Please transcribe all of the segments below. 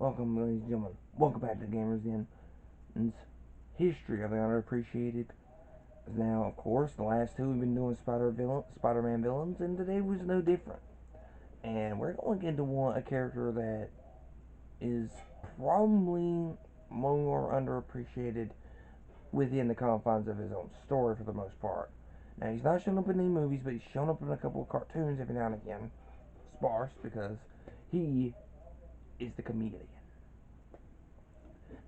Welcome, ladies and gentlemen. Welcome back to Gamers Den's history of the underappreciated. Now, of course, the last two we've been doing Spider-Man villains, and today was no different. And we're going to get into a character that is probably more underappreciated within the confines of his own story for the most part. Now, he's not shown up in any movies, but he's shown up in a couple of cartoons every now and again. Sparse, because he is the Chameleon.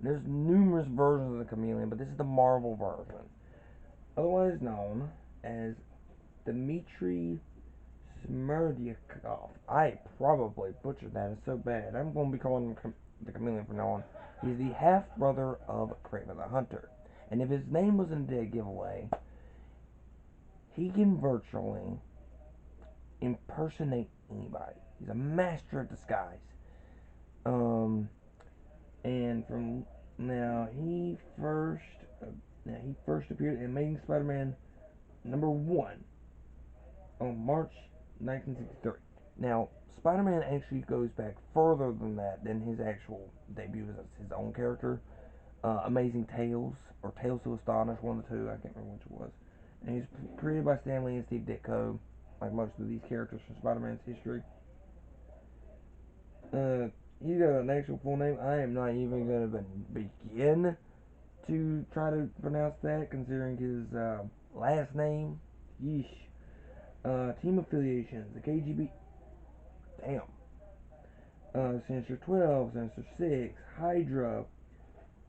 There's numerous versions of the Chameleon, but this is the Marvel version, otherwise known as Dmitry Smerdyakov. I probably butchered that. It's so bad. I'm going to be calling him the Chameleon from now on. He's the half brother of Kraven the Hunter, and if his name wasn't a dead giveaway, he can virtually impersonate anybody. He's a master of disguise. Um, and from now he first appeared in Amazing Spider-Man #1 on March 1963. Now, Spider-Man actually goes back further than that, than his actual debut as his own character. Amazing Tales, or Tales to Astonish, one of the two, I can't remember which it was. And he's created by Stan Lee and Steve Ditko, like most of these characters from Spider-Man's history. Uh, he's got an actual full name. I am not even going to begin to try to pronounce that, considering his last name. Yeesh. Team affiliations: the KGB. Damn. Sinister 12, Sinister 6, Hydra,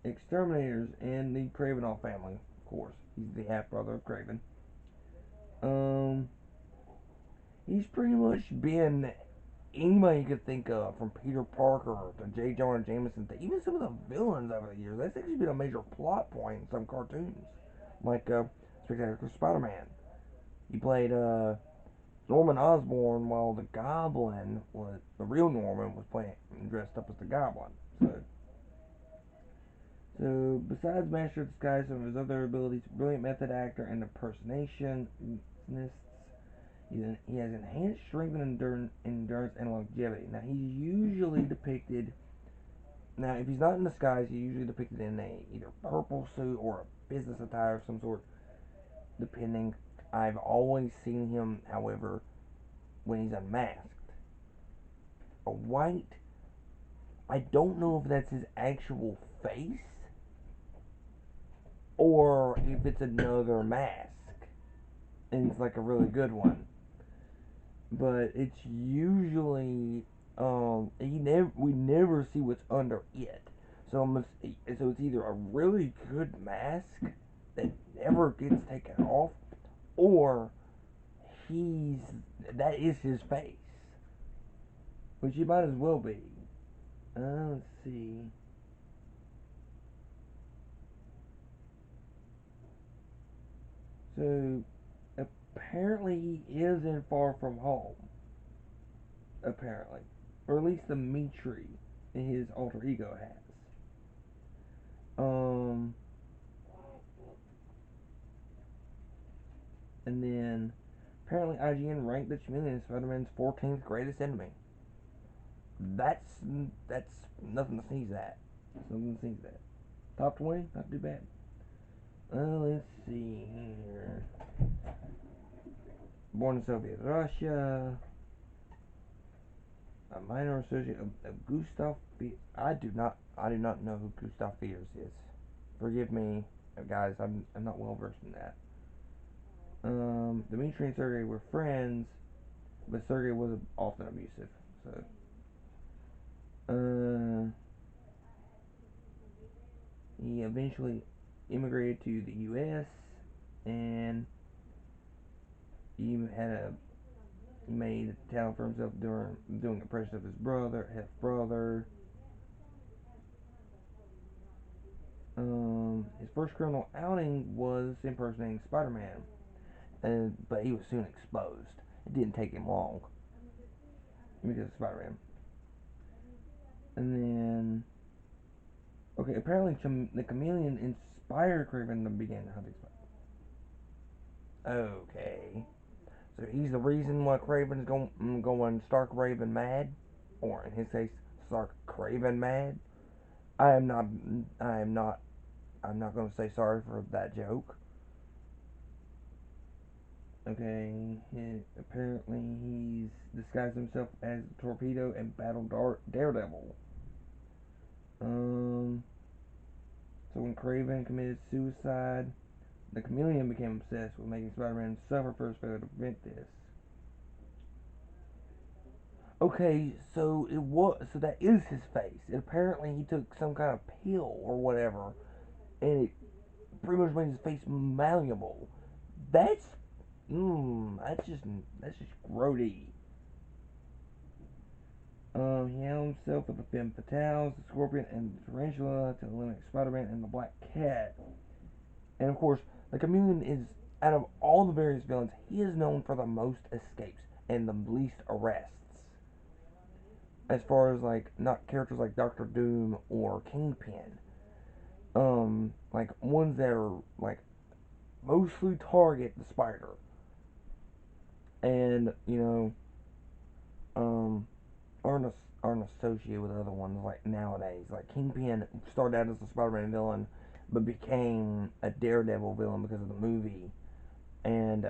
Exterminators, and the Kravinoff family. Of course, he's the half brother of Kraven. Um, he's pretty much been anybody you could think of, from Peter Parker to J. Jonah Jameson to even some of the villains over the years. That's actually been a major plot point in some cartoons, like Spectacular Spider-Man. He played Norman Osborn, while the Goblin was the real Norman was playing dressed up as the Goblin. So besides Master of Disguise, some of his other abilities: brilliant method actor and impersonationists. He has enhanced strength and endurance and longevity. Now he's usually depicted. Now, if he's not in disguise, he's usually depicted in a either purple suit or a business attire of some sort, depending. I've always seen him, however, when he's unmasked. A white. I don't know if that's his actual face or if it's another mask, and it's like a really good one. But it's usually we never see what's under it. So it's either a really good mask that never gets taken off, or he's that is his face, which he might as well be. Let's see. So apparently he is in Far From Home. Apparently, or at least Dimitri, his alter ego, has. Um, and then apparently IGN ranked the Chameleon as Spider-Man's 14th greatest enemy. That's that's nothing to sneeze at. That's nothing to sneeze at. Top 20, not too bad. Let's see here. Born in Soviet Russia, a minor associate of Gustav. I do not know who Gustav Fiers is. Forgive me, guys. I'm not well versed in that. Dmitry and Sergey were friends, but Sergey was often abusive. So, he eventually immigrated to the U.S. and he made a talent for himself doing impressions of his half brother. His first criminal outing was impersonating Spider-Man, but he was soon exposed. It didn't take him long because of Spider-Man. And then, okay, apparently the Chameleon inspired Kraven to begin hunting Spider-Man. Okay, so he's the reason why Kraven is going stark raving mad, or in his case, Stark Craven mad. I am not. I am not. I'm not going to say sorry for that joke. Okay, apparently he's disguised himself as Torpedo and battled Daredevil. Um, so when Craven committed suicide, the Chameleon became obsessed with making Spider-Man suffer for his failure to prevent this. Okay, so that is his face. And apparently he took some kind of pill or whatever, and it pretty much made his face malleable. That's that's just grody. He armed himself with the Femme Fatales, the Scorpion, and the Tarantula to eliminate Spider-Man and the Black Cat. And of course, the Chameleon is, out of all the various villains, he is known for the most escapes and the least arrests. As far as like not characters like Doctor Doom or Kingpin, like ones that are like mostly target the Spider, and um, aren't aren't associated with other ones like nowadays. Like Kingpin started out as a Spider-Man villain, but became a Daredevil villain because of the movie. And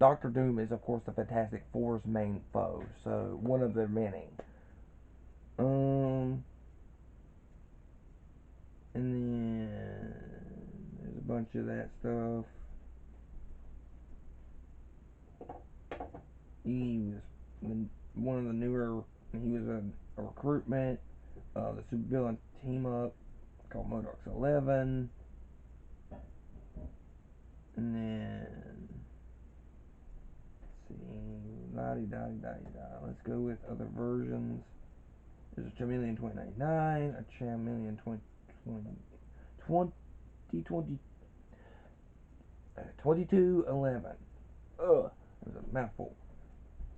Doctor Doom is of course the Fantastic Four's main foe, so one of their many. Um, and then there's a bunch of that stuff. He was one of the newer. He was a recruitment. The supervillain team up called Modoc's 11. And then, let's see, let's go with other versions. There's a Chameleon 2099, a Chameleon 2211. Ugh, that was a mouthful.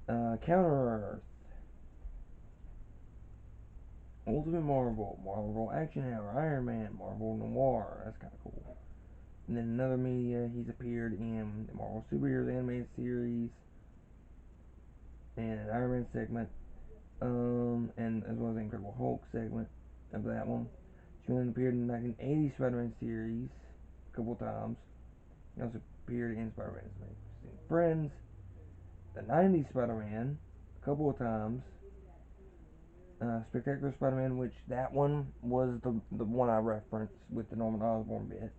Counter Earth, Ultimate Marvel, Marvel Action Hour, Iron Man, Marvel Noir. That's kind of cool. And then another media, he's appeared in the Marvel Superheroes animated series and an Iron Man segment, and as well as the Incredible Hulk segment of that one. Chameleon appeared in the 1980 Spider-Man series a couple times. He also appeared in Spider-Man's Amazing Friends, the 90s Spider-Man a couple of times, Spectacular Spider-Man, which that one was the one I referenced with the Norman Osborn bit.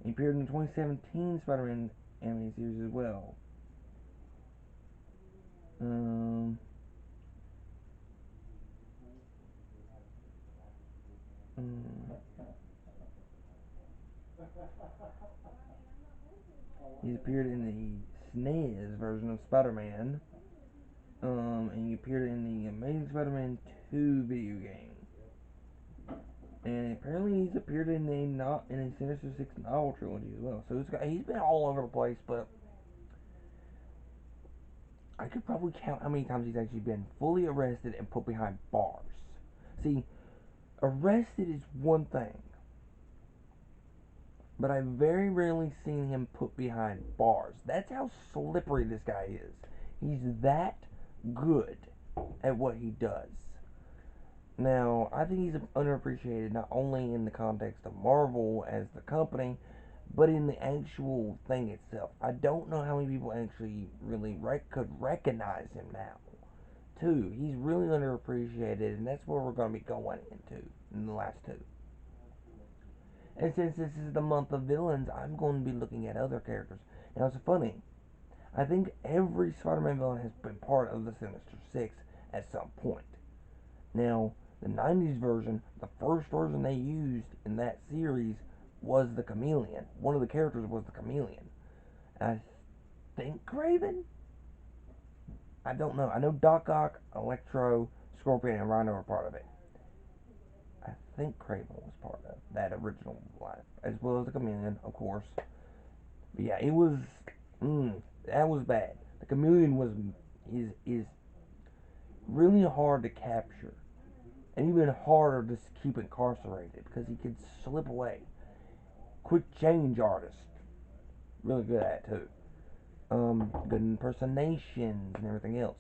He appeared in the 2017 Spider-Man animated series as well. Um, um, he's appeared in the SNES version of Spider-Man, and he appeared in the Amazing Spider-Man 2 video game. And apparently he's appeared in a Sinister Six novel trilogy as well. So he's been all over the place, but I could probably count how many times he's actually been fully arrested and put behind bars. See, arrested is one thing, but I've very rarely seen him put behind bars. That's how slippery this guy is. He's that good at what he does. Now, I think he's underappreciated not only in the context of Marvel as the company, but in the actual thing itself. I don't know how many people actually really could recognize him now. Too, he's really underappreciated, and that's where we're going to be going into in the last two. And since this is the month of villains, I'm going to be looking at other characters. Now, it's funny. I think every Spider-Man villain has been part of the Sinister Six at some point. Now, the 90s version, the first version they used in that series was the Chameleon. One of the characters was the Chameleon. I think Craven? I don't know. I know Doc Ock, Electro, Scorpion, and Rhino are part of it. I think Craven was part of that original line, as well as the Chameleon, of course. But yeah, it was. That was bad. The Chameleon is really hard to capture, and even harder to keep incarcerated because he could slip away. Quick change artist, really good at it too. Good impersonations and everything else.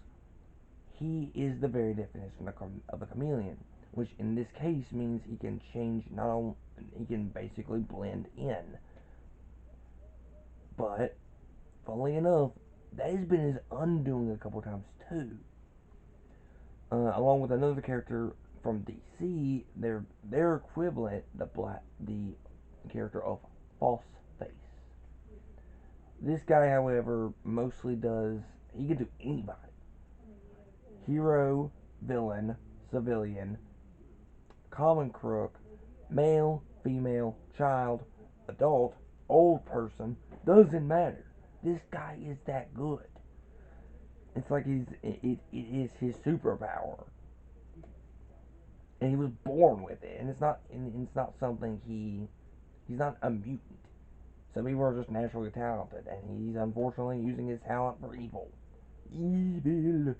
he is the very definition of a chameleon, which in this case means he can change, not only he can basically blend in. But funnily enough, that has been his undoing a couple times too. Along with another character from DC, their equivalent, the character of False Face. This guy, however, mostly does, he can do anybody. Hero, villain, civilian, common crook, male, female, child, adult, old person, doesn't matter. This guy is that good. It's like it is his superpower, and he was born with it. And it's not something he's not a mutant. Some people are just naturally talented, and he's unfortunately using his talent for evil. Evil.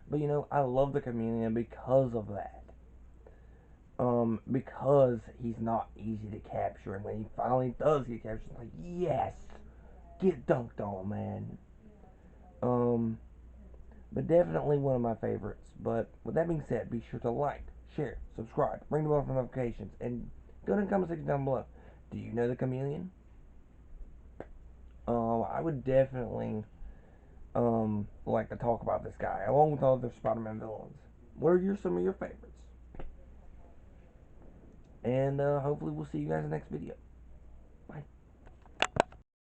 But I love the Chameleon because of that. Because he's not easy to capture, and when he finally does get captured, it's like, yes, get dunked on, man. Um, but definitely one of my favorites. But with that being said, be sure to like, share, subscribe, ring the bell for notifications, and go in the comment section down below. Do you know the Chameleon? I would definitely like to talk about this guy along with all other Spider-Man villains. What are some of your favorites? And hopefully we'll see you guys in the next video.